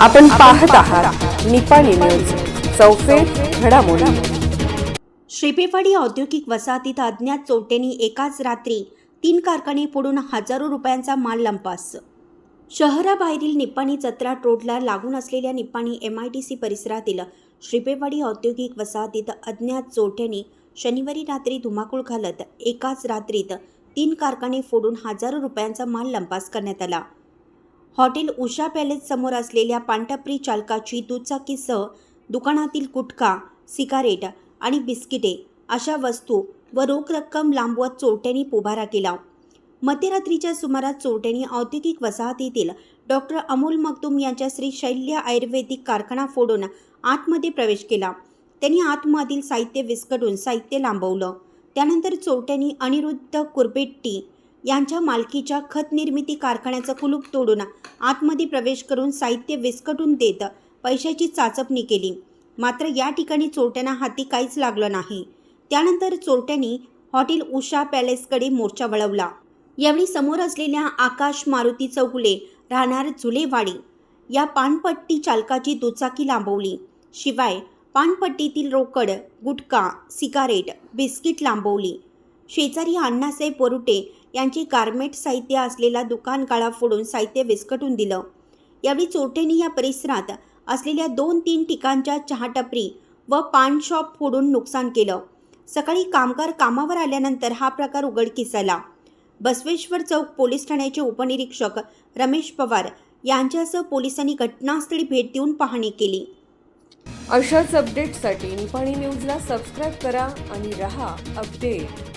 आपण पाहत आहात निपाणी न्यूज, चौफेर घडामोडी। श्रीपेवाडी औद्योगिक वसाहतीत अज्ञात चोरट्यांनी एकाच रात्री 3 कारखाने फोडून हजारो रुपयांचा माल लंपास। शहराबाहेरील निपाणी जत्रा रोडला लागून असलेल्या निपाणी MIDC परिसरातील श्रीपेवाडी औद्योगिक वसाहतीत अज्ञात चोरट्यांनी शनिवारी रात्री धुमाकूळ घालत एकाच रात्रीत 3 कारखाने फोडून हजारो रुपयांचा माल लंपास करण्यात आला। हॉटेल उषा पॅलेस समोर असलेल्या पानटपरी चालकाची दुचाकीसह दुकानातील गुटखा, सिगारेट आणि बिस्किटे अशा वस्तू व रोख रक्कम लांबवत चोरट्यांनी पोबारा केला। मध्यरात्रीच्या सुमारास चोरट्यांनी औद्योगिक वसाहतीतील डॉक्टर अमोल मखदूम यांच्या श्री शैल्य आयुर्वेदिक कारखाना फोडून आतमध्ये प्रवेश केला। त्यांनी आतमधील साहित्य विस्कटून साहित्य लांबवलं। त्यानंतर चोरट्यांनी अनिरुद्ध कुरबेट्टी यांच्या मालकीच्या खत निर्मिती कारखान्याचं कुलूप तोडून आतमध्ये प्रवेश करून साहित्य विस्कटून देत पैशाची चाचपणी केली। मात्र या ठिकाणी चोरट्यांना हाती काहीच लागलं नाही। त्यानंतर चोरट्यांनी हॉटेल उषा पॅलेसकडे मोर्चा वळवला। यावेळी समोर असलेल्या आकाश मारुती चौगुले राहणार झुलेवाडी या पानपट्टी चालकाची दुचाकी लांबवली। शिवाय पानपट्टीतील रोकड, गुटखा, सिगारेट, बिस्किट लांबवली। शेजारी अण्णासाहेब वरुटे यांचे गारमेंट साहित्य असलेला दुकान गाळा फोडून साहित्य विस्कटून दिलं। यावेळी चोरट्यांनी या परिसरात असलेल्या 2-3 ठिकाणच्या चहाटपरी व पान शॉप फोडून नुकसान केलं। सकाळी कामगार कामावर आल्यानंतर हा प्रकार उघडकीस आला। बसवेश्वर चौक पोलीस ठाण्याचे उपनिरीक्षक रमेश पवार यांच्यासह पोलिसांनी घटनास्थळी भेट देऊन पाहणी केली। अशाच अपडेट्ससाठी निपाणी न्यूजला सबस्क्राईब करा आणि रहा अपडेट।